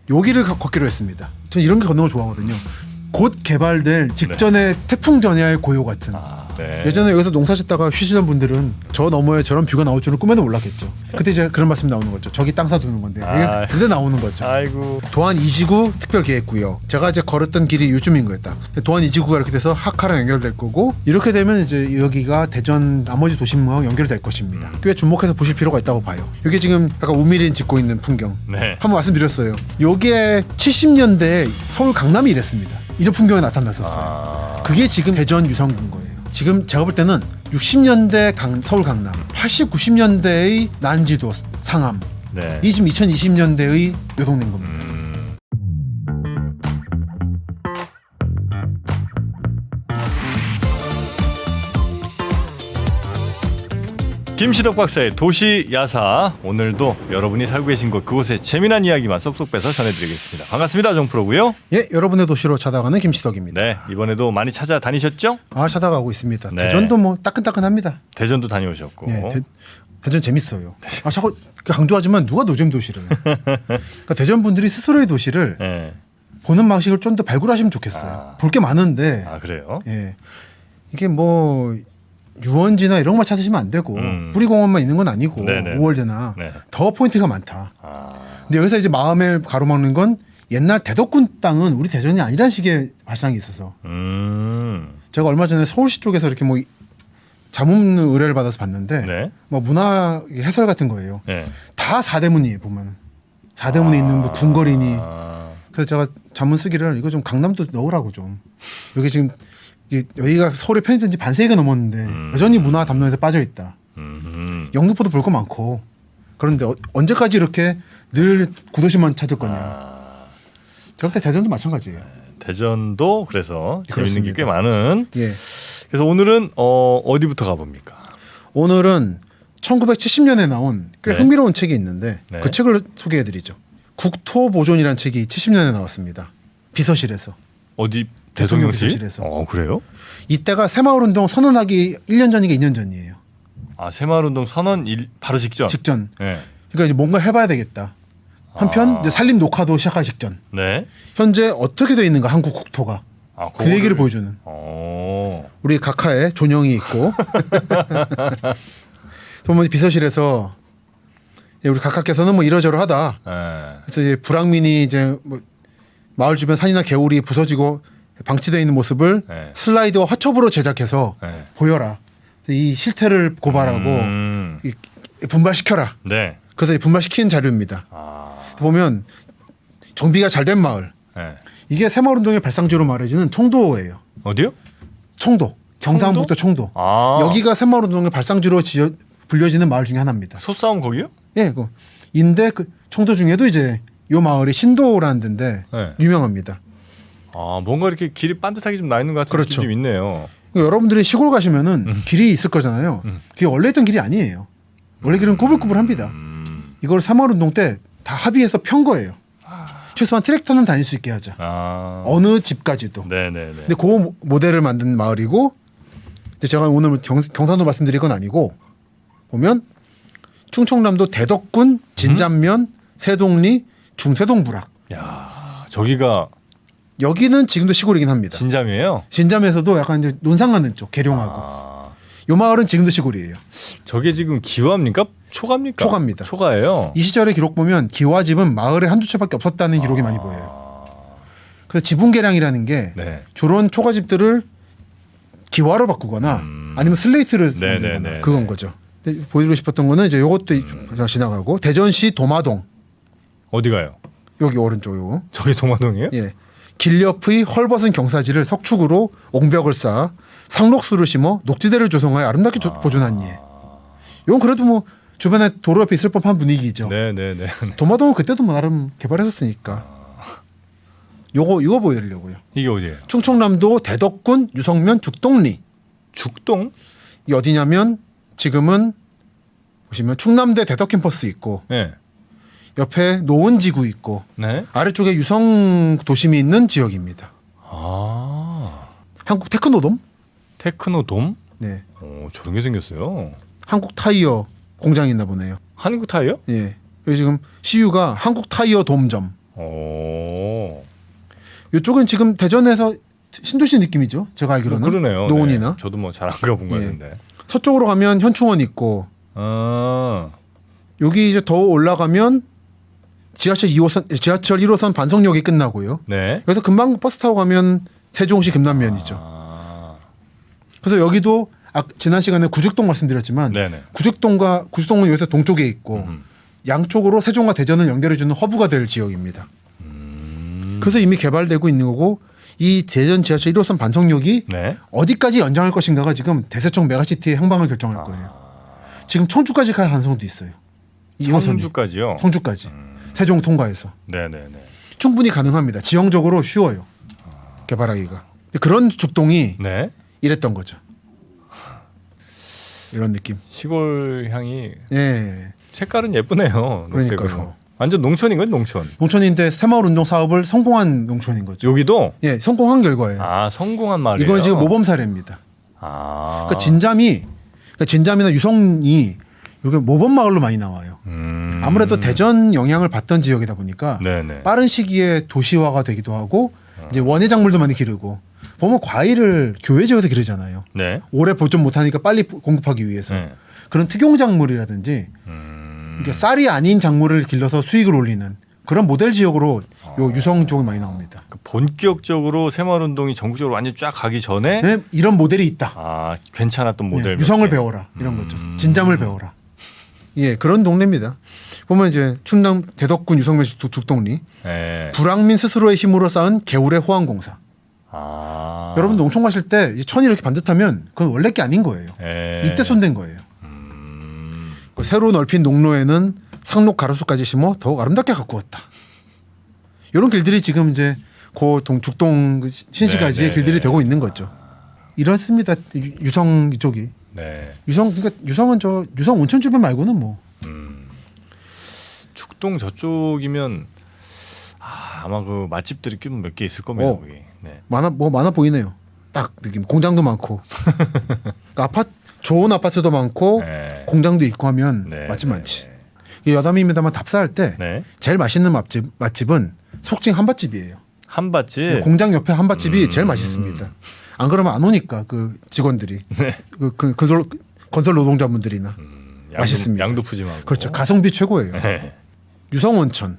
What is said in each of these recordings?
여기를 걷기로 했습니다. 저는 이런 게 걷는 거 좋아하거든요. 곧 개발될 직전의 태풍 전야의 고요 같은. 네. 예전에 여기서 농사 짓다가 쉬시던 분들은 저 너머에 저런 뷰가 나올 줄은 꿈에도 몰랐겠죠. 그때 이제 그런 말씀 나오는 거죠. 저기 땅 사두는 건데. 근데 나오는 거죠. 아이고. 도안 2지구 특별계획구역. 제가 이제 걸었던 길이 요즘인 거였다. 도안 2지구가 이렇게 돼서 하카랑 연결될 거고, 이렇게 되면 이제 여기가 대전 나머지 도심과 연결될 것입니다. 꽤 주목해서 보실 필요가 있다고 봐요. 이게 지금 약간 우미린 짓고 있는 풍경. 네. 한번 말씀드렸어요. 요게 70년대에 서울 강남이 이랬습니다. 이런 풍경이 나타났었어요. 그게 지금 대전 유성구인 거예요. 지금 제가 볼 때는 60년대 서울 강남, 80, 90년대의 난지도 상암, 네. 이 지금 2020년대의 요동된 겁니다. 김시덕 박사의 도시 야사, 오늘도 여러분이 살고 계신 곳 그곳의 재미난 이야기만 쏙쏙 빼서 전해드리겠습니다. 반갑습니다. 정프로고요. 예, 여러분의 도시로 찾아가는 김시덕입니다. 네, 이번에도 많이 찾아다니셨죠? 찾아가고 있습니다. 네. 대전도 뭐 따끈따끈합니다. 대전도 다녀오셨고. 예, 대전 재밌어요. 자꾸 강조하지만 누가 노잼 도시를? 그러니까 대전 분들이 스스로의 도시를 네. 보는 방식을 좀 더 발굴하시면 좋겠어요. 볼 게 많은데. 그래요? 예, 이게 뭐 유원지나 이런 것만 찾으시면 안 되고 뿌리공원만 있는 건 아니고 네네. 5월제나 네. 더 포인트가 많다. 근데 여기서 이제 마음에 가로막는 건 옛날 대덕군 땅은 우리 대전이 아니라는 식의 발상이 있어서 제가 얼마 전에 서울시 쪽에서 이렇게 뭐 자문 의뢰를 받아서 봤는데 네. 뭐 문화 해설 같은 거예요. 네. 다 4대문이에요 보면. 4대문에 있는 뭐 궁궐이니. 그래서 제가 자문 쓰기를 이거 좀 강남도 넣으라고 좀. 여기 지금 여기가 서울에 편입된 지 반세기가 넘었는데 여전히 문화 담론에서 빠져 있다. 영등포도 볼 거 많고. 그런데 언제까지 이렇게 늘 구도심만 찾을 거냐. 제가 볼 때 대전도 마찬가지예요. 대전도 그래서 재밌는 게 꽤 그렇습니다. 많은. 예. 그래서 오늘은 어디부터 가봅니까? 오늘은 1970년에 나온 꽤 네. 흥미로운 책이 있는데 네. 그 책을 소개해드리죠. 국토보존이라는 책이 70년에 나왔습니다. 비서실에서. 어디 대통령 대통령실? 비서실에서. 그래요? 이때가 새마을운동 선언하기 1년 전인가 2년 전이에요. 새마을운동 선언 바로 직전. 직전. 네. 그러니까 이제 뭔가 해봐야 되겠다. 한편 이제 산림 녹화도 시작하기 직전. 네. 현재 어떻게 돼 있는가 한국 국토가. 그 얘기를 보여주는. 우리 각하에 존영이 있고. 보면 비서실에서 우리 각하께서는 뭐 이러저러하다. 네. 그래서 이제 불황민이 이제 뭐 마을 주변 산이나 개울이 부서지고 방치되어 있는 모습을 네. 슬라이드와 화첩으로 제작해서 네. 보여라. 이 실태를 고발하고 분발시켜라. 네. 그래서 분발시킨 자료입니다. 보면 정비가 잘 된 마을. 네. 이게 새마을운동의 발상지로 말해지는 청도예요. 어디요? 청도. 경상북도 청도. 여기가 새마을운동의 발상지로 불려지는 마을 중에 하나입니다. 소싸움 거기요? 예, 인데 그 청도 중에도 이제 요 마을이 신도라는 데인데 네. 유명합니다. 뭔가 이렇게 길이 반듯하게 좀 나 있는 것 같은 그렇죠. 느낌이 있네요. 여러분들이 시골 가시면은 길이 있을 거잖아요. 그게 원래 있던 길이 아니에요. 원래 길은 꾸불꾸불합니다. 이걸 새마을운동 때 다 합의해서 편 거예요. 최소한 트랙터는 다닐 수 있게 하자. 어느 집까지도. 네네네. 근데 그 모델을 만든 마을이고, 근데 제가 오늘 경상도 말씀드릴 건 아니고, 보면 충청남도 대덕군 진잔면 세동리 중세동부락. 야, 저기가 여기는 지금도 시골이긴 합니다. 진잠이에요? 진잠에서도 약간 이제 논산 가는 쪽 계룡하고. 요 마을은 지금도 시골이에요. 저게 지금 기와입니까? 초가입니까? 초가입니다. 초가예요. 이 시절의 기록 보면 기와집은 마을에 한두 채밖에 없었다는 기록이 많이 보여요. 그래서 지붕계량이라는 게 네. 저런 초가집들을 기와로 바꾸거나 아니면 슬레이트를 만들거나 그건 거죠. 근데 보여드리고 싶었던 거는 이제 요것도 지나가고 대전시 도마동. 어디 가요? 여기 오른쪽 요거. 저게 동화동이에요? 예. 길 옆의 헐벗은 경사지를 석축으로 옹벽을 쌓아 상록수를 심어 녹지대를 조성하여 아름답게 보존한 예. 이건 그래도 뭐 주변에 도로 옆에 있을 법한 분위기죠. 네네네. 도마동은 그때도 뭐 나름 개발했었으니까. 이거 보여드리려고요. 이게 어디예요? 충청남도 대덕군 유성면 죽동리. 죽동? 이 어디냐면 지금은 보시면 충남대 대덕 캠퍼스 있고 네. 옆에 노원지구 있고 네. 아래쪽에 유성 도심이 있는 지역입니다. 한국 테크노돔? 테크노돔? 네. 저런 게 생겼어요. 한국 타이어 공장이 있나 보네요. 한국 타이어? 예. 여기 지금 CU가 한국 타이어 돔점 오. 이쪽은 지금 대전에서 신도시 느낌이죠. 제가 알기로는. 그러네요. 노원이나. 네. 저도 뭐 잘 안 가본 것 예. 같은데. 서쪽으로 가면 현충원 있고 여기 이제 더 올라가면 지하철 1호선 반석역이 끝나고요. 네. 그래서 금방 버스 타고 가면 세종시 금남면이죠. 아. 그래서 여기도 지난 시간에 구죽동 말씀드렸지만 네네. 구죽동은 여기서 동쪽에 있고 음. 양쪽으로 세종과 대전을 연결해주는 허브가 될 지역입니다. 그래서 이미 개발되고 있는 거고 이 대전 지하철 1호선 반석역이 네. 어디까지 연장할 것인가가 지금 대세청 메가시티의 행방을 결정할 거예요. 지금 청주까지 갈 가능성도 있어요. 이 1호선이. 청주까지요. 청주까지. 세종 통과해서. 네네네. 충분히 가능합니다. 지형적으로 쉬워요. 개발하기가. 그런 죽동이 네. 이랬던 거죠. 이런 느낌. 시골 향이 예. 색깔은 예쁘네요. 녹색으로. 그러니까요. 완전 농촌인가요? 농촌. 농촌인데 새마을 운동 사업을 성공한 농촌인 거죠. 여기도 예, 성공한 결과예요. 아 성공한 마을이에요. 이건 지금 모범 사례입니다. 아. 그러니까 진잠이나 유성이 이게 모범 마을로 많이 나와요. 아무래도 대전 영향을 받던 지역이다 보니까 네네. 빠른 시기에 도시화가 되기도 하고 이제 원예 작물도 많이 기르고 보면 과일을 교외 지역에서 기르잖아요. 네. 오래 보존 못하니까 빨리 공급하기 위해서 네. 그런 특용 작물이라든지 이게 쌀이 아닌 작물을 길러서 수익을 올리는 그런 모델 지역으로 요 유성 쪽이 많이 나옵니다. 그 본격적으로 새마을 운동이 전국적으로 완전 쫙 가기 전에 네, 이런 모델이 있다. 아 괜찮았던 모델 네, 유성을 몇 개. 배워라 이런 거죠. 진잠을 배워라. 예, 그런 동네입니다. 보면 이제 충남 대덕군 유성면 죽동리 네. 불황민 스스로의 힘으로 쌓은 개울의 호황공사. 아. 여러분 농촌 가실 때 이 천이 이렇게 반듯하면 그건 원래 게 아닌 거예요. 네. 이때 손댄 거예요. 그 새로 넓힌 농로에는 상록 가로수까지 심어 더욱 아름답게 가꾸었다. 이런 길들이 지금 이제 죽동 그 신시가지의 네, 길들이 네. 되고 있는 거죠. 이렇습니다. 유성 이쪽이. 네. 그러니까 유성은 유성 온천 주변 말고는 뭐 죽동 저쪽이면 아마 그 맛집들이 꽤 몇 개 있을 겁니다. 거기. 네. 많아 보이네요. 딱 느낌. 공장도 많고. 그러니까 좋은 아파트도 많고 네. 공장도 있고 하면 네, 맛집 네, 많지. 이 여담입니다만 답사할 때 네. 제일 맛있는 맛집은 속칭 한밭집이에요. 한밭집. 공장 옆에 한밭집이 제일 맛있습니다. 안 그러면 안 오니까 그 직원들이 네. 그 건설 노동자분들이나 맛있습니다. 양도 푸짐하고. 그렇죠. 가성비 최고예요. 네. 유성온천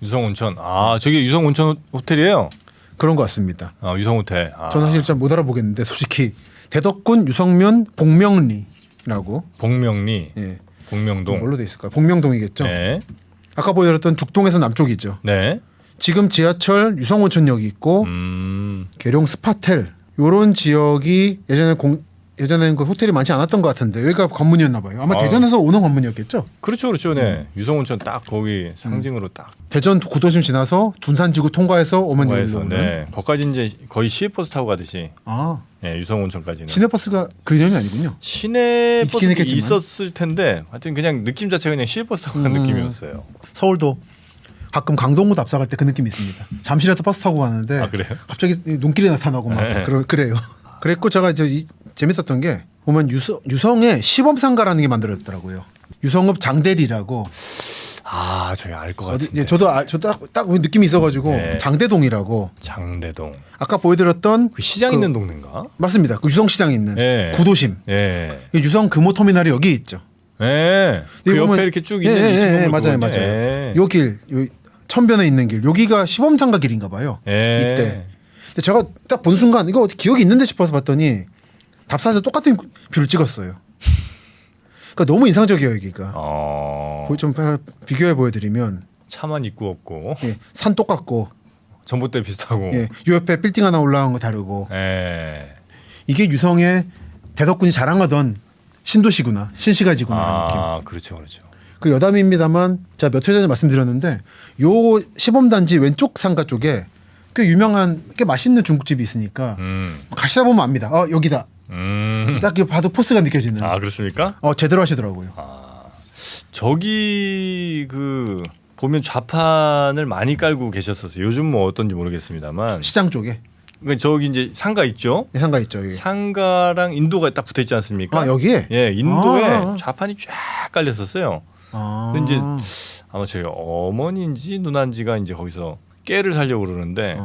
유성온천. 아 저기 유성온천 호텔이에요. 그런 것 같습니다. 아 유성호텔. 아. 저는 사실 잘 못 알아보겠는데 솔직히 대덕군 유성면 복명리라고. 복명리. 예. 복명동. 뭘로 돼 있을까요? 복명동이겠죠. 네. 아까 보여드렸던 죽동에서 남쪽이죠. 네. 지금 지하철 유성온천역이 있고 계룡 스파텔 요런 지역이 예전에는 그 호텔이 많지 않았던 것 같은데 여기가 관문이었나 봐요. 아마 대전에서 오는 관문이었겠죠. 그렇죠. 네. 유성온천 딱 거기 상징으로 딱 대전 구도심 지나서 둔산지구 통과해서 오면 통과해서. 여기로 오는. 네. 거기까지 이제 거의 시외버스 타고 가듯이. 아 예, 유성온천까지는. 시내버스가 그 개념이 아니군요. 시내 있긴 버스도 했겠지만. 있었을 텐데 하여튼 그냥 느낌 자체가 그냥 시외버스 타고 간 느낌이었어요. 서울도 가끔 강동구 앞사갈 때 그 느낌이 있습니다. 잠실에서 버스 타고 가는데 아, 그래요? 갑자기 눈길이 나타나고 막 네. 그래요. 그랬고 제가 재밌었던 게 보면 유성에 시범상가라는 게 만들어졌더라고요. 유성읍 장대리라고 아, 저희 알 것 어디 같은데. 저도 딱 느낌이 있어가지고 네. 장대동이라고 장대동. 아까 보여드렸던 그 시장 있는 동네인가? 맞습니다. 그 유성시장에 있는 네. 구도심 예. 유성 금호터미널이 여기 있죠. 예. 그 여기 옆에 보면- 이렇게 쭉 있는 이 시범을 맞아요, 그거군요. 맞아요. 예. 요 천변에 있는 길 여기가 시범상가 길인가 봐요. 예. 이때. 근데 제가 딱 본 순간 이거 어디 기억이 있는데 싶어서 봤더니 답사에서 똑같은 뷰를 찍었어요. 그러니까 너무 인상적이에요 여기가. 좀 비교해 보여드리면 차만 입구 없고 예, 산 똑같고 전봇대 비슷하고. 예, 요 옆에 빌딩 하나 올라간 거 다르고 예. 이게 유성의 대덕군이 자랑하던 신도시구나 신시가지구나 느낌. 아, 그렇죠. 그 여담입니다만 제가 몇 회 전에 말씀드렸는데 요 시범단지 왼쪽 상가 쪽에 꽤 유명한 꽤 맛있는 중국집이 있으니까 가시다 보면 압니다. 여기다. 딱 봐도 포스가 느껴지는. 아, 그렇습니까? 제대로 하시더라고요. 저기 그 보면 좌판을 많이 깔고 계셨었어요. 요즘 뭐 어떤지 모르겠습니다만. 시장 쪽에 그러니까 저기 이제 상가 있죠. 상가 있죠. 여기. 상가랑 인도가 딱 붙어 있지 않습니까? 여기에? 예, 인도에 아. 좌판이 쫙 깔렸었어요. 근데 이제 아마 저희 어머니인지 누나인지가 이제 거기서 깨를 사려고 그러는데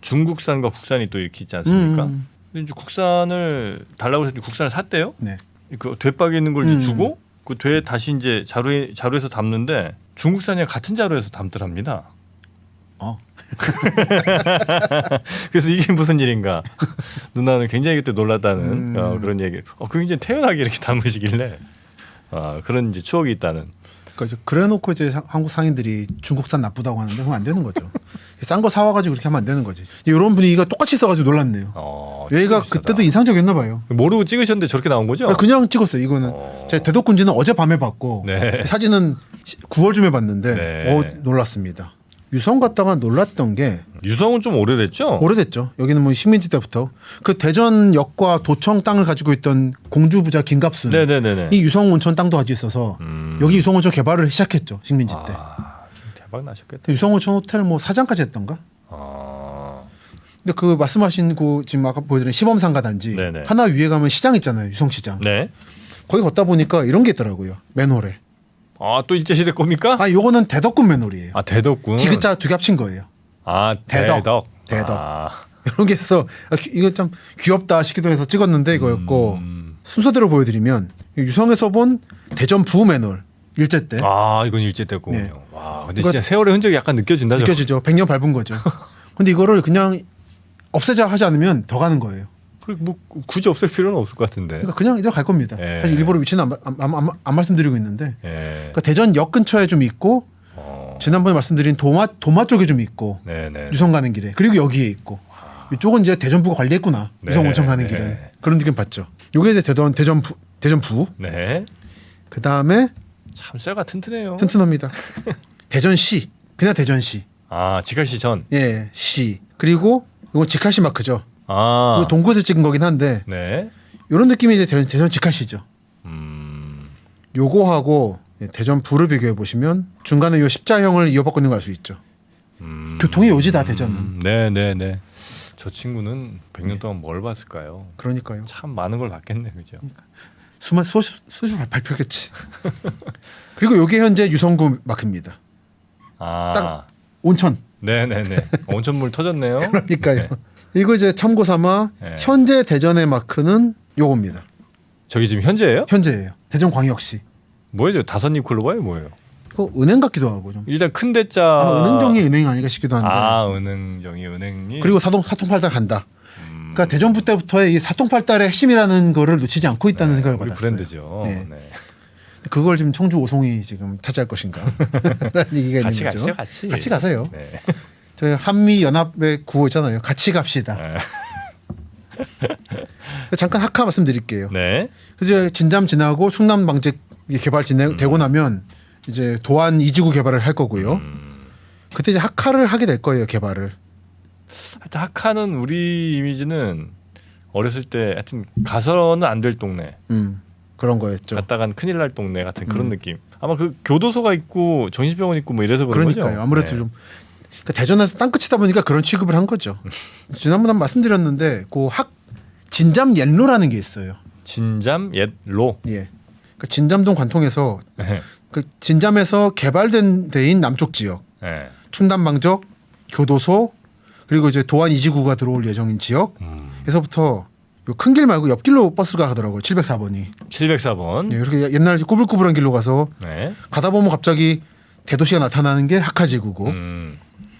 중국산과 국산이 또 이렇게 있지 않습니까? 근데 이제 국산을 달라고 해서 국산을 샀대요. 네. 그 되박에 있는 걸 이제 주고 그 되에 다시 이제 자루에서 담는데 중국산이랑 같은 자루에서 담더랍니다. 그래서 이게 무슨 일인가? 누나는 굉장히 그때 놀랐다는 그런 얘기. 그게 이제 태연하게 이렇게 담으시길래 그런 이제 추억이 있다는. 그러니까 그래놓고 이제 한국 상인들이 중국산 나쁘다고 하는데 그럼 안 되는 거죠. 싼 거 사와가지고 그렇게 하면 안 되는 거지. 이런 분위기가 똑같이 있어가지고 놀랐네요. 얘가 그때도 인상적이었나 봐요. 모르고 찍으셨는데 저렇게 나온 거죠? 그냥 찍었어요. 이거는 제가 대덕군지는 어제 밤에 봤고 네. 사진은 9월쯤에 봤는데 네. 놀랐습니다. 유성 갔다가 놀랐던 게 유성은 좀 오래됐죠? 오래됐죠. 여기는 뭐 식민지 때부터 그 대전역과 도청 땅을 가지고 있던 공주부자 김갑순 네네네네. 이 유성 온천 땅도 가지고 있어서 여기 유성 온천 개발을 시작했죠. 식민지 때. 대박 나셨겠다. 유성 온천 호텔 뭐 사장까지 했던가? 근데 그 말씀하신 그 지금 아까 보여드린 시범상가 단지 네네. 하나 위에 가면 시장 있잖아요. 유성시장. 네. 거기 걷다 보니까 이런 게 있더라고요. 맨홀에. 또 일제시대 겁니까? 요거는 대덕군 맨홀이에요. 대덕군. 지그자 두 개 합친 거예요. 대덕. 이런 게 있어. 이거 참 귀엽다 싶기도 해서 찍었는데 이거였고 순서대로 보여드리면 유성에서 본 대전 부 맨홀 일제 때 이건 일제 때군요. 네. 와, 근데 진짜 세월의 흔적이 약간 느껴진다. 느껴지죠. 100년 밟은 거죠. 근데 이거를 그냥 없애자 하지 않으면 더 가는 거예요. 뭐 굳이 없앨 필요는 없을 것 같은데. 그러니까 그냥 이대로 갈 겁니다. 예. 사실 일부러 위치는 안 말씀드리고 있는데 그러니까 대전역 근처에 좀 있고 지난번에 말씀드린 도마 쪽에 좀 있고 네네. 유성 가는 길에 그리고 여기에 있고 이쪽은 이제 대전부가 관리했구나. 네. 유성 온천 가는 길은 그런 느낌 받죠. 요게 이제 대전부. 네. 그 다음에 참 쇠가 튼튼해요. 튼튼합니다. 대전시 그냥 대전시. 직할시 전. 예, 시. 그리고 이건 직할시 마크죠. 아. 이거 동구에서 찍은 거긴 한데 네. 이런 느낌이 이제 대전 직할시죠. 요거하고 대전 부를 비교해 보시면 중간에 요 십자형을 이어받고 있는 걸 알 수 있죠. 교통의 요지다 대전은. 네네네. 저 친구는 100년 동안 뭘 봤을까요? 그러니까요. 참 많은 걸 봤겠네, 그죠? 수만 소수 발표겠지. 그리고 요게 현재 유성구 마크입니다. 딱 온천. 네네네. 온천물 터졌네요. 그러니까요. 네. 이거 이제 참고 삼아 네. 현재 대전의 마크는 요겁니다. 저기 지금 현재예요? 현재예요. 대전광역시. 뭐예요? 다섯입 클로버예요, 뭐예요? 그거 은행 같기도 하고 좀. 일단 큰 대자. 은행정이 은행 아닌가 싶기도 한데. 은행정이 은행이. 그리고 사통팔달 간다. 그러니까 대전부 때부터의 이 사통팔달의 핵심이라는 거를 놓치지 않고 있다는 생각을 우리 받았어요. 브랜드죠. 네. 네. 그걸 지금 청주 오송이 지금 차지할 것인가? 라는 얘기가 같이 있는 거죠. 가시죠, 같이. 같이 가세요. 네. 저희 한미 연합의 구호 있잖아요. 같이 갑시다. 네. 잠깐 하카 말씀드릴게요. 네. 그래서 진잠 지나고 충남 방직 개발 되고 나면 이제 도안 이지구 개발을 할 거고요. 그때 이제 하카를 하게 될 거예요. 개발을. 하여튼 하카는 우리 이미지는 어렸을 때 하여튼 가서는 안 될 동네. 그런 거였죠. 갔다간 큰일 날 동네 같은 그런 느낌. 아마 그 교도소가 있고 정신병원 있고 뭐 이래서 그런 그러니까요. 거죠. 아무래도 네. 좀 그러니까 대전에서 땅끝이다 보니까 그런 취급을 한 거죠. 지난번에 말씀드렸는데 그 진잠 옌로라는 게 있어요. 진잠 옛로. 예. 그 진잠동 관통에서 네. 그 진잠에서 개발된 데인 남쪽 지역, 네. 충남 방적 교도소 그리고 이제 도안 이지구가 들어올 예정인 지역에서부터 큰 길 말고 옆길로 버스가 가더라고요. 704번이. 704번. 예, 이렇게 옛날 꾸불꾸불한 길로 가서 네. 가다 보면 갑자기 대도시가 나타나는 게 하카지구고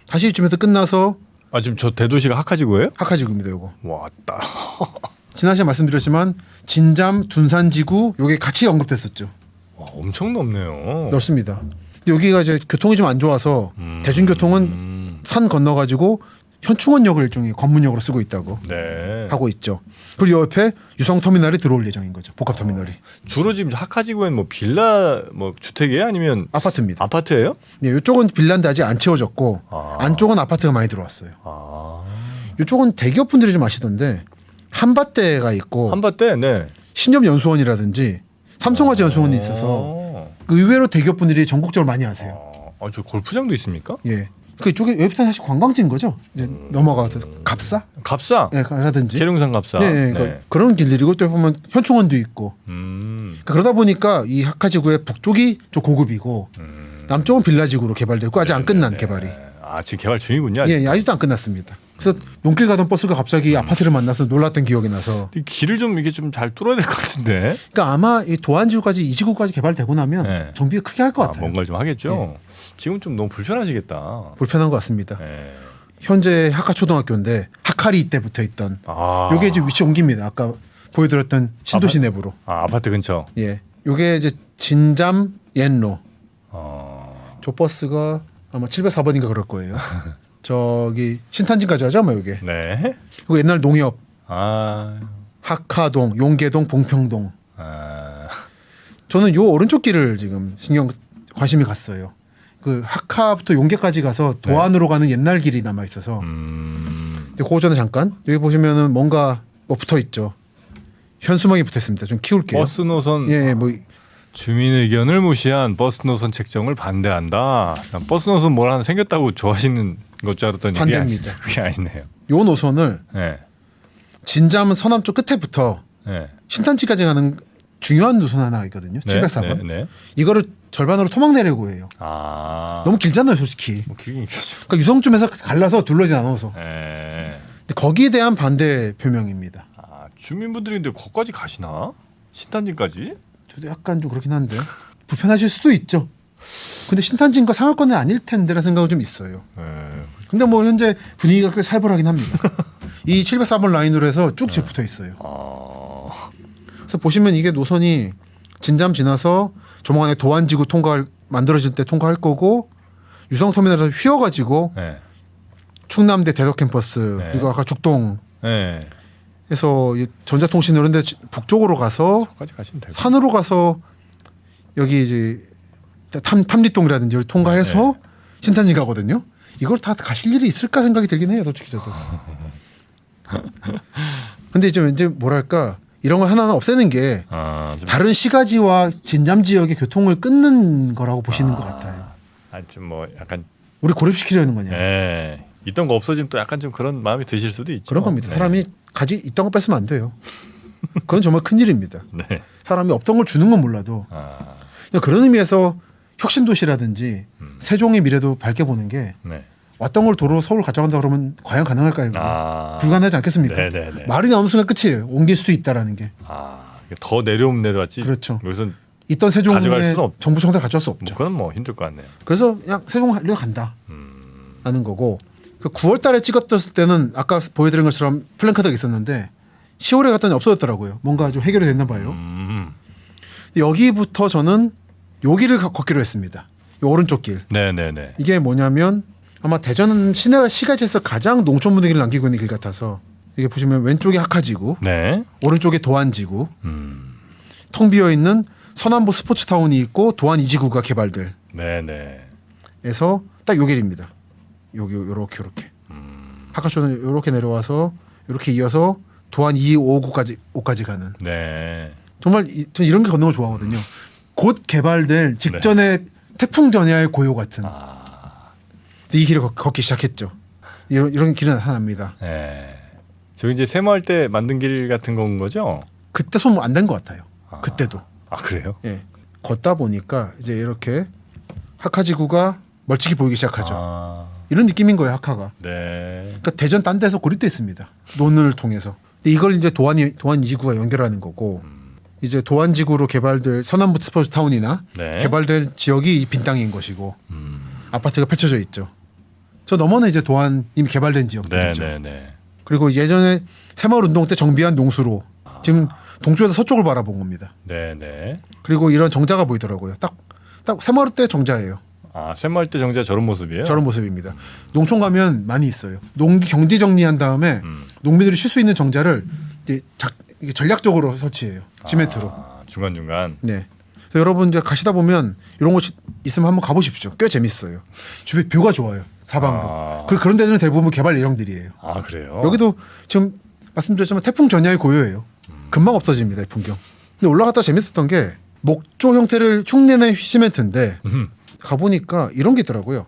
다시 이쯤에서 끝나서 지금 저 대도시가 하카지구예요? 하카지구입니다. 요거. 왔다. 지난 시간에 말씀드렸지만 진잠, 둔산지구 요게 같이 언급됐었죠. 와, 엄청 넓네요. 넓습니다. 근데 여기가 이제 교통이 좀 안 좋아서 대중교통은 산 건너가지고 현충원역을 일종의 관문역으로 쓰고 있다고 네. 하고 있죠. 그리고 옆에 유성터미널이 들어올 예정인 거죠. 복합터미널이. 주로 지금 하카지구엔 뭐 빌라 뭐 주택이에요? 아니면 아파트입니다. 아파트예요? 네, 이쪽은 빌라인데 아직 안 채워졌고 안쪽은 아파트가 많이 들어왔어요. 이쪽은 대기업 분들이 좀 아시던데 한밭대가 있고 한밭대. 네. 신협연수원이라든지 삼성화재 연수원이 있어서 의외로 대기업 분들이 전국적으로 많이 아세요. 저 골프장도 있습니까? 예. 그 이쪽에 여기부터 사실 관광지인 거죠. 이제 넘어가서 갑사? 갑사. 예, 라든지. 계룡산 갑사. 네, 그런 길들이고 또 보면 현충원도 있고. 그러니까 그러다 보니까 이 하카지구의 북쪽이 좀 고급이고 남쪽은 빌라지구로 개발됐고 아직 안 끝난 개발이. 아 지금 개발 중이군요. 예, 아직도 안 끝났습니다. 그래서 논길 가던 버스가 갑자기 아파트를 만나서 놀랐던 기억이 나서. 길을 좀 이게 좀 잘 뚫어야 될 것 같은데. 그러니까 아마 이 도안지구까지 이 지구까지 개발되고 나면 네. 정비가 크게 할 것 같아요. 뭔가 좀 하겠죠. 지금 좀 너무 불편하시겠다. 불편한 것 같습니다. 네. 현재 하카 초등학교인데 하카리 때부터 있던. 아. 요게 이제 위치 옮깁니다. 아까 보여드렸던 신도시 내부로. 아파트 근처. 예, 요게 이제 진잠 옌로. 저 버스가 아마 704번인가 그럴 거예요. 저기 신탄진까지 하죠, 아마 요게. 네. 그리고 옛날 농협, 아. 하카동, 용계동, 봉평동. 아. 저는 요 오른쪽 길을 지금 관심이 갔어요. 그 하카부터 용계까지 가서 도안으로 가는 옛날 길이 남아 있어서. 근데 그거 전에 잠깐 여기 보시면은 뭔가 뭐 붙어 있죠. 현수막이 붙어 있습니다. 좀 키울게요. 버스 노선. 예, 뭐 주민 의견을 무시한 버스 노선 책정을 반대한다. 버스 노선 뭘 하나 생겼다고 좋아하시는 것 줄 알았더니 반대입니다. 그게 아니네요. 요 노선을 네. 진잠 서남 쪽 끝에부터 네. 신탄지까지 가는 중요한 노선 하나 있거든요. 704번. 네. 이거를 절반으로 토막 내려고 해요. 아. 너무 길잖아요, 솔직히. 뭐 길긴 길죠. 그러니까 유성쯤에서 갈라서 둘러지 않아서. 네. 근데 거기에 대한 반대 표명입니다. 아, 주민분들이 근데 거기까지 가시나? 신탄진까지? 저도 약간 좀 그렇긴 한데 불편하실 수도 있죠. 근데 신탄진과 상하권은 아닐 텐데라는 생각은 좀 있어요. 네. 근데 뭐 현재 분위기가 꽤 살벌하긴 합니다. 이 704번 라인으로 해서 쭉 붙어 있어요. 그래서 보시면 이게 노선이 진잠 지나서 조만간에 도안지구 만들어질 때 통과할 거고 유성터미널에서 휘어가지고 네. 충남대 대덕 캠퍼스 네. 그리고 아까 죽동에서 네. 이 전자통신 이런 데 북쪽으로 가서 거기까지 가시면 되고. 산으로 가서 여기 이제 탐리동이라든지 여기 통과해서 신탄진 가거든요. 이걸 다 가실 일이 있을까 생각이 들긴 해요, 솔직히 저도. 근데 이제 왠지 뭐랄까 이런 거 하나하나 없애는 게 다른 시가지와 진잠 지역의 교통을 끊는 거라고 보시는 것 같아요. 좀 뭐 약간 우리 고립시키려는 거냐. 네. 있던 거 없어지면 또 약간 좀 그런 마음이 드실 수도 있죠. 그런 겁니다. 네. 사람이 있던 거 뺏으면 안 돼요. 그건 정말 큰일입니다. 네. 사람이 없던 걸 주는 건 몰라도 그런 의미에서 혁신도시라든지 세종의 미래도 밝게 보는 게 네. 왔던 걸 도로 서울 가져간다 그러면 과연 가능할까요? 불가능하지 않겠습니까? 네네네. 말이 나오는 순간 끝이에요. 옮길 수 있다라는 게. 더 내려오면 내려왔지. 그렇죠. 여기서 있던 가져갈 세종의 수는 없죠. 정부 청사를 가져갈 수 없죠. 그건 뭐 힘들 것 같네요. 그래서 그냥 세종으로 간다 하는 거고 그 9월 달에 찍었을 때는 아까 보여드린 것처럼 플랜카드가 있었는데 10월에 갔더니 없어졌더라고요. 뭔가 좀 해결이 됐나 봐요. 여기부터 저는 여기를 걷기로 했습니다. 이 오른쪽 길. 네네네. 이게 뭐냐면 아마 대전 시가지에서 가장 농촌 분위기를 남기고 있는 길 같아서 이게 보시면 왼쪽이 하카지구, 네. 오른쪽이 도안지구, 텅 비어 있는 서남부 스포츠타운이 있고 도안 2지구가 개발될. 네네. 에서 딱 요 길입니다. 여기 요렇게 하카초는 요렇게 내려와서 이렇게 이어서 도안 2, 5, 9까지 가는. 네. 정말 전 이런 게 걷는 걸 좋아하거든요. 곧 개발될 직전에 태풍 전야의 고요 같은. 이 길을 걷기 시작했죠. 이런 길이 나타납니다. 네. 저 이제 세모할 때 만든 길 같은 건 거죠? 그때 손 안 댄 것 같아요. 그때도. 그래요? 예. 걷다 보니까 이제 이렇게 하카지구가 멀찍이 보이기 시작하죠. 이런 느낌인 거예요, 하카가. 네. 그러니까 대전 딴 데서 고립돼 있습니다. 논을 통해서. 근데 이걸 이제 도안 2지구가 연결하는 거고 이제 도안지구로 개발될 서남부 스포츠타운이나 개발될 지역이 빈 땅인 것이고 아파트가 펼쳐져 있죠. 저 너머는 이제 도안 이미 개발된 지역들이죠. 그리고 예전에 새마을 운동 때 정비한 농수로 지금 동쪽에서 서쪽을 바라본 겁니다. 그리고 이런 정자가 보이더라고요. 딱 새마을 때 정자예요. 새마을 때 정자 저런 모습이에요? 저런 모습입니다. 농촌 가면 많이 있어요. 경지 정리한 다음에 농민들이 쉴 수 있는 정자를 이제 이게 전략적으로 설치해요. 시멘트로. 중간중간. 네. 그래서 여러분 이제 가시다 보면 이런 곳 있으면 한번 가보십시오. 꽤 재밌어요. 주변 뷰가 좋아요. 사방으로. 그런 데는 대부분 개발 예정들이에요. 그래요? 여기도 지금 말씀드렸지만 태풍 전야의 고요예요. 금방 없어집니다. 이 풍경. 근데 올라갔다 재밌었던 게 목조 형태를 흉내낸 시멘트인데 가보니까 이런 게 있더라고요.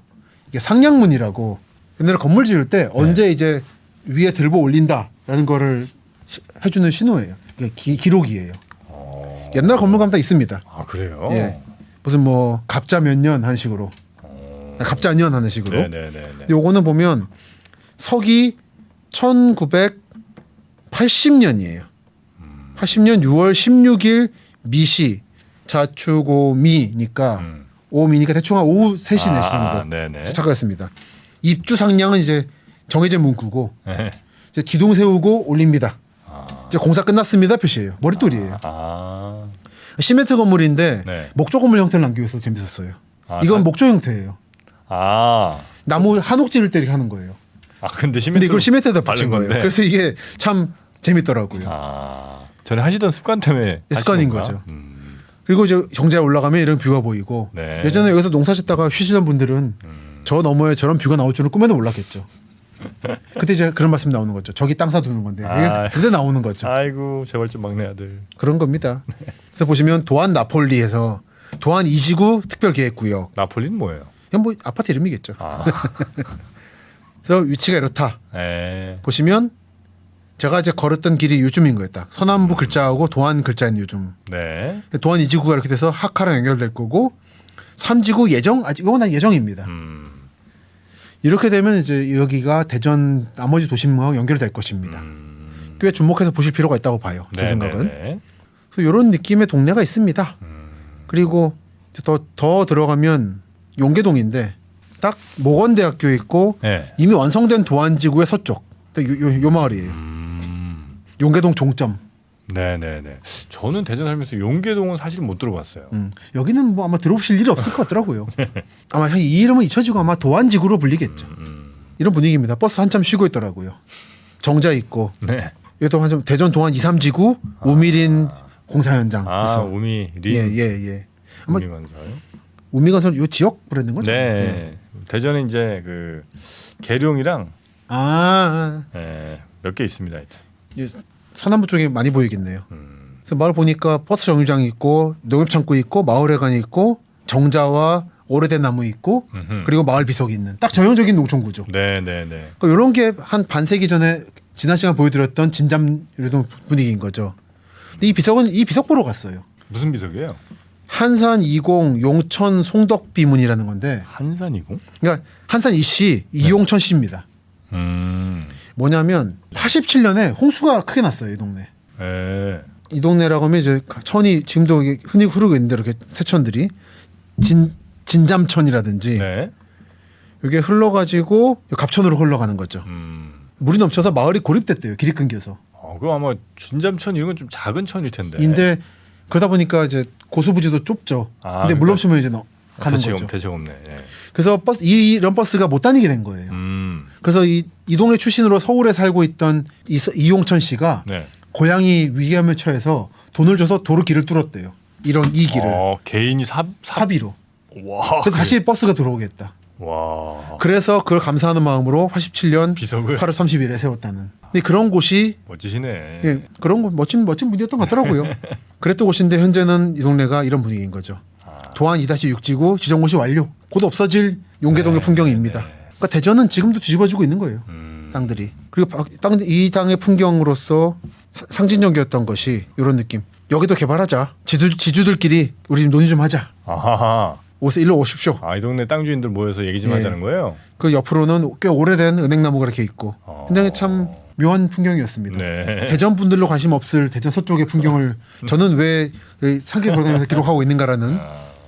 이게 상량문이라고 옛날에 건물 지을 때 언제 이제 위에 들고 올린다라는 거를 해주는 신호예요. 이게 기록이에요. 옛날 건물 가면 다 있습니다. 아 그래요? 예. 무슨 뭐 갑자 몇 년 하는 식으로. 갑자년 하는 식으로. 네네네. 요거는 보면 석이 1980년이에요. 80년 6월 16일 미시 자축오미니까 오미니까 대충 한 오후 3시 4시 정도 네네. 착각했습니다. 입주 상량은 이제 정해진 문구고 네. 이제 기둥 세우고 올립니다. 이제 공사 끝났습니다 표시예요. 머릿돌이에요. 시멘트 건물인데 네. 목조 건물 형태를 남기고 있어서 재밌었어요. 아, 이건 목조 형태예요. 아 나무 한옥지를 때리게 하는 거예요. 근데 근데 이걸 시멘트에다 붙인 바른 거예요. 건데. 그래서 이게 참 재밌더라고요. 전에 하시던 습관 때문에 습관인 하신 건가? 거죠. 그리고 이제 정자에 올라가면 이런 뷰가 보이고 네. 예전에 여기서 농사 짓다가 쉬시던 분들은 저 너머에 저런 뷰가 나올 줄은 꿈에도 몰랐겠죠. 그때 이제 그런 말씀 나오는 거죠. 저기 땅 사두는 건데 이게 그때 나오는 거죠. 아이고 재벌집 막내 아들. 그런 겁니다. 그래서 보시면 도안 나폴리에서 도안 2지구 특별계획구역. 나폴리는 뭐예요? 그냥 뭐 아파트 이름이겠죠. 그래서 위치가 이렇다. 네. 보시면 제가 이제 걸었던 길이 요즘인 거예요. 딱 서남부 글자하고 도안 글자인 요즘. 네. 도안 2지구가 이렇게 돼서 하카랑 연결될 거고 3지구 예정 아직 이건 예정입니다. 이렇게 되면 이제 여기가 대전 나머지 도심하고 연결될 것입니다. 꽤 주목해서 보실 필요가 있다고 봐요. 제 생각은. 그래서 이런 느낌의 동네가 있습니다. 그리고 더 들어가면 용계동인데 딱 모건대학교 있고 네. 이미 완성된 도안지구의 서쪽 요 마을이에요. 용계동 종점. 네네네. 저는 대전 살면서 용계동은 사실 못 들어봤어요. 여기는 뭐 아마 들어보실 일이 없을 것 같더라고요. 아마 이 이름은 잊혀지고 아마 도안지구로 불리겠죠. 이런 분위기입니다. 버스 한참 쉬고 있더라고요. 정자 있고. 네. 이것도 한참 대전 도안 2, 3지구 우미린 공사 현장. 우미린. 예. 아마 우미건설. 우미건설 요 지역 브랜드인 거죠? 네. 예. 대전에 이제 그 계룡이랑 몇 개 있습니다. 하여튼. 예, 서남부 쪽에 많이 보이겠네요. 그래서 마을 보니까 버스 정류장이 있고 농협창고 있고 마을회관이 있고 정자와 오래된 나무 있고 그리고 마을 비석이 있는 딱 전형적인 농촌 구조. 네네네. 그러니까 이런 게 한 반세기 전에 지난 시간 보여드렸던 진잠 이런 분위기인 거죠. 근데 이 비석 보러 갔어요. 무슨 비석이에요? 한산 20 용천 송덕 비문이라는 건데 한산이고? 그러니까 한산 이씨 이용천 씨입니다. 뭐냐면 87년에 홍수가 크게 났어요 이 동네. 네. 이 동네라고 하면 이제 천이 지금도 이게 흔히 흐르고 있는데 이렇게 새천들이 진잠천이라든지 네. 이게 흘러가지고 갑천으로 흘러가는 거죠. 물이 넘쳐서 마을이 고립됐대요. 길이 끊겨서. 그거 아마 진잠천 이런 건 좀 작은 천일 텐데. 인데 그러다 보니까 이제 고수부지도 좁죠. 근데 물 그러니까 넘치면 이제 가는 거죠. 대책 없네. 네. 그래서 이런 버스가 못 다니게 된 거예요. 그래서 이 동네 출신으로 서울에 살고 있던 이용천 씨가 네. 고향이 위기함에 처해서 돈을 줘서 도로 길을 뚫었대요. 이 길을 개인이 사비로. 와. 그래서 다시 버스가 들어오겠다. 와. 그래서 그걸 감사하는 마음으로 87년 비석을 8월 30일에 세웠다는. 근데 그런 곳이 멋지시네. 예, 그런 곳 멋진 분이었던 것 같더라고요. 그랬던 곳인데 현재는 이 동네가 이런 분위기인 거죠. 도안 2-6지구 지정고시 완료. 곧 없어질 용계동의 풍경입니다. 그러니까 대전은 지금도 뒤집어지고 있는 거예요. 땅들이. 그리고 이 땅의 풍경으로서 상징적이었던 것이 이런 느낌. 여기도 개발하자. 지주들끼리 우리 좀 논의 좀 하자. 아하. 일로 오십시오. 이 동네 땅 주인들 모여서 얘기 좀 하자는 거예요. 그 옆으로는 꽤 오래된 은행나무가 이렇게 있고 굉장히 참 묘한 풍경이었습니다. 네. 대전 분들로 관심 없을 대전 서쪽의 풍경을 저는 왜 산길 걸어다니면서 기록하고 있는가라는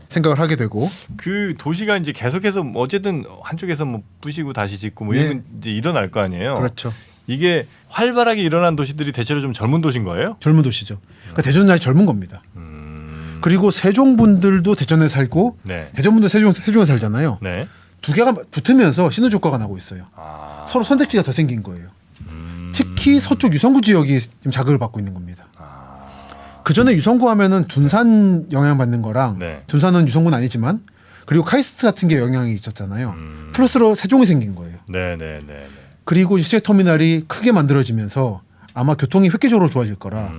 생각을 하게 되고 그 도시가 이제 계속해서 어쨌든 한쪽에서 뭐 부시고 다시 짓고 뭐 이런 이제 일어날 거 아니에요. 그렇죠. 이게 활발하게 일어난 도시들이 대체로 좀 젊은 도시인 거예요? 젊은 도시죠. 그러니까 대전은 아직 젊은 겁니다. 그리고 세종 분들도 대전에 살고 네. 대전 분도 세종에 살잖아요. 네. 두 개가 붙으면서 시너지 효과가 나고 있어요. 서로 선택지가 더 생긴 거예요. 특히 서쪽 유성구 지역이 지금 자극을 받고 있는 겁니다. 그 전에 유성구 하면은 둔산 영향 받는 거랑 둔산은 유성구는 아니지만 그리고 카이스트 같은 게 영향이 있었잖아요. 플러스로 세종이 생긴 거예요. 네네네. 그리고 시제 터미널이 크게 만들어지면서 아마 교통이 획기적으로 좋아질 거라.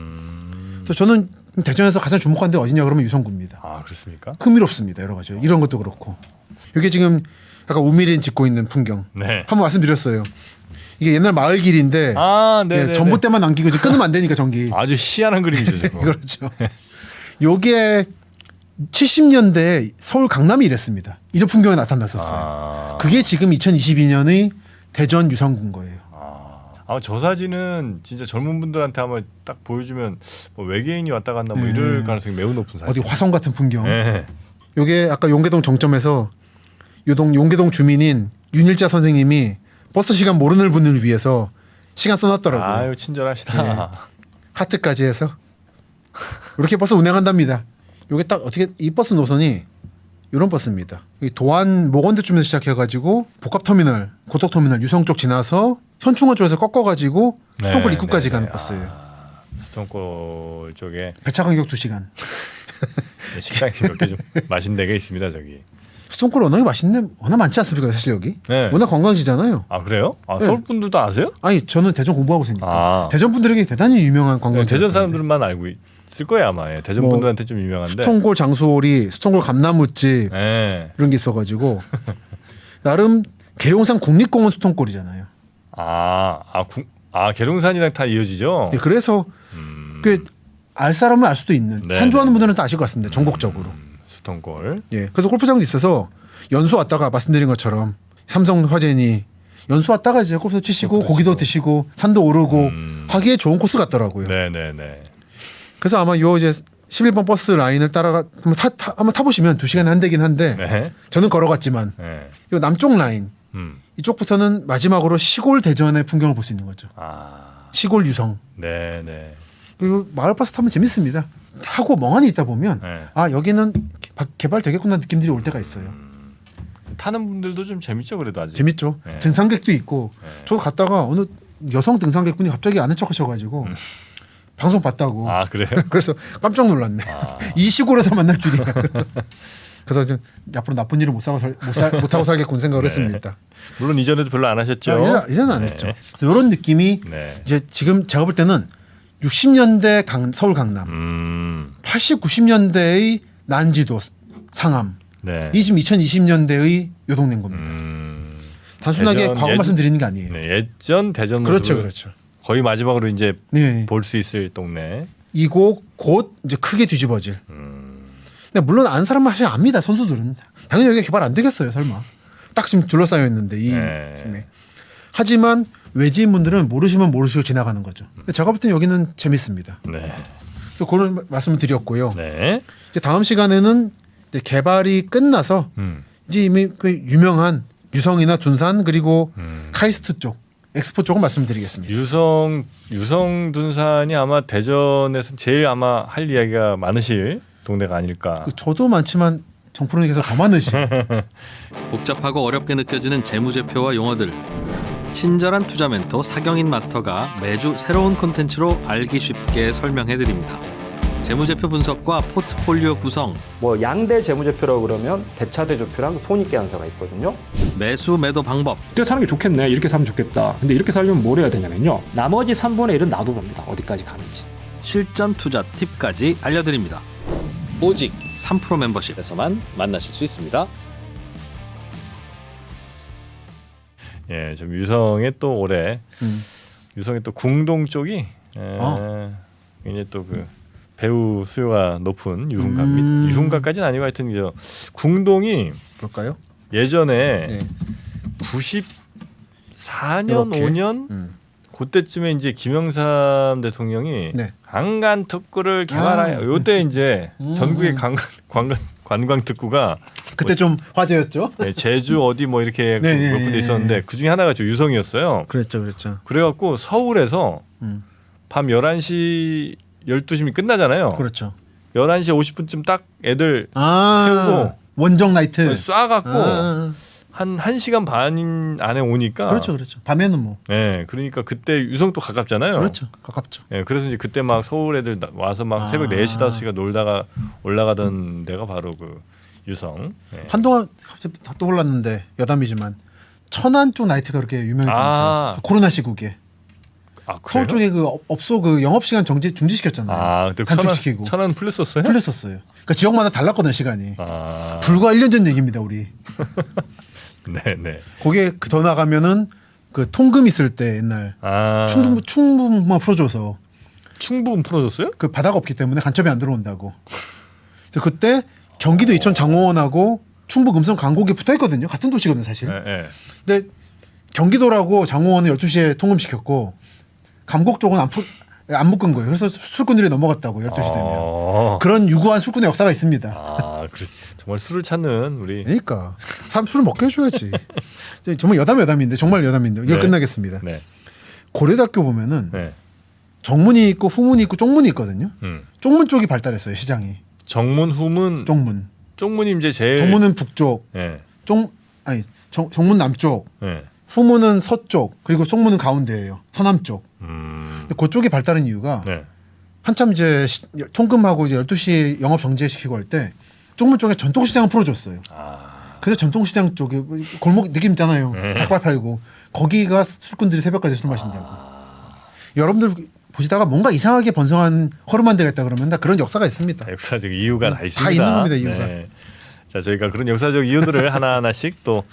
그래서 저는 대전에서 가장 주목한 데 어디냐 그러면 유성구입니다. 그렇습니까? 흥미롭습니다. 여러 가지. 이런 것도 그렇고. 이게 지금 약간 우미린 짓고 있는 풍경. 네. 한번 말씀드렸어요. 이게 옛날 마을 길인데 네. 전봇대만 남기고 이제 끊으면 안 되니까 전기. 아주 희한한 그림이죠. 그렇죠. 요게 70년대 서울 강남이 이랬습니다. 이런 풍경이 나타났었어요. 그게 지금 2022년의 대전 유성군 거예요. 아마 저 사진은 진짜 젊은 분들한테 아마 딱 보여주면 뭐 외계인이 왔다 갔나 뭐 이럴 가능성이 매우 높은 사진. 어디 화성 같은 풍경. 네. 요게 아까 용계동 정점에서 용계동 주민인 윤일자 선생님이 버스 시간 모르는 분을 위해서 시간 써놨더라고요. 아유 친절하시다. 네. 하트까지 해서 이렇게 버스 운행한답니다. 요게 딱 어떻게 이 버스 노선이 이런 버스입니다. 이 도안 모건대쯤에서 시작해가지고 복합터미널, 고속터미널 유성 쪽 지나서 현충원 쪽에서 꺾어가지고 수통골 입구까지 가는 버스예요. 수통골 쪽에 배차 간격 2시간. 식당이 몇 개 좀 맛있는 데가 있습니다 저기. 수통골 워낙 워낙 많지 않습니까 사실 여기? 네. 워낙 관광지잖아요. 아 그래요? 아 네. 서울 분들도 아세요? 아니 저는 대전 공부하고 있으니까 대전 분들에게 대단히 유명한 관광지. 대전 사람들만 알고 있을 거예요 아마. 예. 대전 뭐 분들한테 좀 유명한데. 수통골 장수오리, 수통골 감나무집 네. 이런 게 있어가지고 나름 계룡산 국립공원 수통골이잖아요. 계룡산이랑 다 이어지죠. 예, 그래서 꽤 알 사람은 알 수도 있는 네, 산 좋아하는 네. 분들은 다 아실 것 같습니다. 전국적으로. 수통골. 예, 그래서 골프장도 있어서 연수 왔다가 말씀드린 것처럼 삼성 화재니 연수 왔다가 이제 골프 치시고 고기도 드시고 산도 오르고 하기에 좋은 코스 같더라고요. 네네네. 그래서 아마 요 이제 11번 버스 라인을 따라가 한번 타보시면 2시간에 한 대긴 한데 네. 저는 걸어갔지만 네. 요 남쪽 라인 이쪽부터는 마지막으로 시골 대전의 풍경을 볼 수 있는 거죠. 시골 유성. 네네. 그리고 마을 버스 타면 재밌습니다. 타고 멍하니 있다 보면 네. 아 여기는 개발되겠구나 느낌들이 올 때가 있어요. 타는 분들도 좀 재밌죠 그래도 아직. 재밌죠. 네. 등산객도 있고 저도 갔다가 어느 여성 등산객분이 갑자기 아는 척하셔가지고 방송 봤다고. 아 그래요? 그래서 깜짝 놀랐네. 이 시골에서 만날 줄이야. 그래서 이제 앞으로 나쁜 일을 못하고 살겠군 생각을 했습니다. 물론 이전에도 별로 안 하셨죠. 이제는 안 했죠. 그래서 이런 느낌이 네. 이제 지금 제가 볼 때는 60년대 서울 강남, 80, 90년대의 난지도 상암, 네. 이 지금 2020년대의 요동낸 겁니다. 단순하게 과거 말씀드리는 게 아니에요. 네, 예전 대전 그렇죠, 그렇죠. 거의 마지막으로 이제 네. 볼 수 있을 동네. 이곳 곧 이제 크게 뒤집어질. 근데 물론 아는 사람만 사실 압니다. 선수들은 당연히 여기 개발 안 되겠어요. 설마 딱 지금 둘러싸여 있는데 이 팀에. 하지만 외지인 분들은 모르시면 모르시고 지나가는 거죠. 근데 제가 볼 때는 여기는 재밌습니다. 네. 그래서 그런 말씀을 드렸고요. 네. 이제 다음 시간에는 이제 개발이 끝나서 이제 이미 그 유명한 유성이나 둔산 그리고 카이스트 쪽, 엑스포 쪽은 말씀드리겠습니다. 유성 둔산이 아마 대전에서 제일 아마 할 이야기가 많으실 동네가 아닐까. 저도 많지만 정프로님께서 더 많으시. 복잡하고 어렵게 느껴지는 재무제표와 용어들. 친절한 투자 멘토 사경인 마스터가 매주 새로운 콘텐츠로 알기 쉽게 설명해드립니다. 재무제표 분석과 포트폴리오 구성, 뭐 양대 재무제표라고 그러면 대차대조표랑 손익계산서가 있거든요. 매수 매도 방법, 이때 사는 게 좋겠네. 이렇게 사면 좋겠다. 근데 이렇게 살려면 뭘 해야 되냐면요. 나머지 3분의 1은 놔둬봅니다. 어디까지 가는지. 실전 투자 팁까지 알려드립니다. 오직 3프로 멤버십에서만 만나실 수 있습니다. 예, 좀 유성에 또 올해 유성에 또 궁동 쪽이 굉장히 또 그 배우 수요가 높은 유흥가입니다. 유흥가까지는 아니고 하여튼 저 궁동이 볼까요? 예전에 네. 94년 이렇게? 5년 그때쯤에 이제 김영삼 대통령이 네. 강간 특구를 개발하여 요때 이제 전국의 관광 특구가 그때 좀 화제였죠. 네, 제주 어디 뭐 이렇게 네, 네, 몇 군데 네, 있었는데 그 중에 하나가 저 유성이었어요. 그랬죠. 그래갖고 서울에서 밤 11시 12시면 끝나잖아요. 그렇죠. 11시 50분쯤 딱 애들 태우고 원정 나이트 쏴갖고 한 1시간 반 안에 오니까 그렇죠. 밤에는 뭐 네, 그러니까 그때 유성도 가깝잖아요. 그렇죠. 가깝죠. 네, 그래서 이제 그때 막 서울 애들 와서 막 새벽 4시 5시가 놀다가 올라가던 데가 바로 그 유성. 네. 한동안 갑자기 다 떠올랐는데 여담이지만 천안 쪽 나이트가 그렇게 유명했어요. 코로나 시국에 서울 쪽에 그 업소 그 영업 시간 중지시켰잖아요. 그때 단축시키고 천안 풀렸었어요? 풀렸었어요. 그러니까 지역마다 달랐거든 시간이. 불과 1년 전 얘기입니다, 우리. 네네. 거기에 더 나가면은 그 통금 있을 때 옛날 충분만 풀어줘서 충북은 풀어줬어요? 그 바다가 없기 때문에 간첩이 안 들어온다고. 그래서 그때 경기도 이천 장호원하고 충북 음성 강곡이 붙어 있거든요. 같은 도시거든요, 사실. 네. 근데 경기도라고 장호원을 12시에 통금시켰고 감곡 쪽은 안 묶은 거예요. 그래서 술꾼들이 넘어갔다고 12시 되면. 그런 유구한 술꾼의 역사가 있습니다. 그래. 정말 술을 찾는 우리. 그러니까 사람 술을 먹게 해줘야지. 정말 여담인데 정말 여담인데 이거 네. 끝나겠습니다. 네. 고려대학교 보면은 네. 정문이 있고 후문이 있고 쪽문이 있거든요. 음. 쪽문 쪽이 발달했어요, 시장이. 정문, 후문. 쪽문. 쪽문이 이제 제일. 정문은 북쪽. 네. 정문 남쪽. 네. 후문은 서쪽. 그리고 쪽문은 가운데예요. 서남쪽. 근데 그쪽이 발달한 이유가 네. 한참 이제 통금하고 이제 12시 영업 정지시키고 할 때 쪽문 쪽에 전통시장을 풀어줬어요. 그래서 전통시장 쪽에 골목 느낌 있잖아요. 닭발 팔고 거기가 술꾼들이 새벽까지 술 마신다고. 여러분들 보시다가 뭔가 이상하게 번성한 허름한 데가 있다 그러면 다 그런 역사가 있습니다. 역사적 이유가 다 있습니다. 다 있는 겁니다, 이유가. 네. 자, 저희가 그런 역사적 이유들을 하나하나씩 또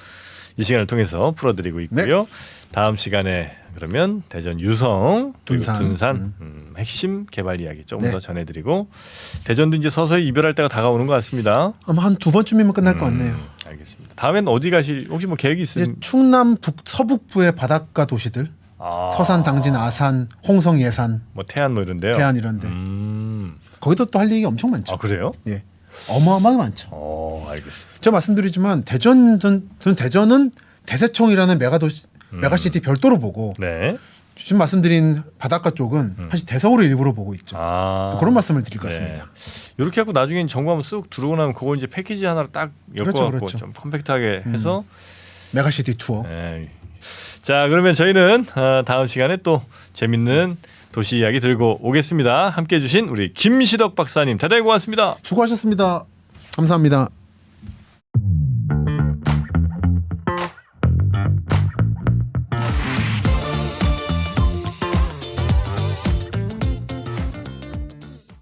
이 시간을 통해서 풀어드리고 있고요. 다음 시간에 그러면 대전 유성, 그리고 둔산 핵심 개발 이야기 조금 더 전해드리고 대전도 이제 서서히 이별할 때가 다가오는 것 같습니다. 아마 한 2번쯤이면 끝날 것 같네요. 알겠습니다. 다음엔 어디 가실 혹시 뭐 계획이 이제 있으면 충남 서북부의 바닷가 도시들 서산, 당진, 아산, 홍성, 예산, 뭐 태안 뭐 이런데요. 태안 이런데 거기도 또 할 얘기 엄청 많죠. 그래요? 예, 어마어마하게 많죠. 알겠습니다. 제가 말씀드리지만 저는 대전은 대세청이라는 메가시티 별도로 보고 네. 지금 말씀드린 바닷가 쪽은 사실 대서울을 일부러 보고 있죠. 그런 말씀을 드릴 것 같습니다. 이렇게 하고 나중에 정보 한번 쑥 들어오고 나면 그걸 이제 패키지 하나로 딱 엮어갖고 그렇죠. 좀 컴팩트하게 해서 메가시티 투어. 네. 자, 그러면 저희는 다음 시간에 또 재밌는 도시 이야기 들고 오겠습니다. 함께해 주신 우리 김시덕 박사님 대단히 고맙습니다. 수고하셨습니다. 감사합니다.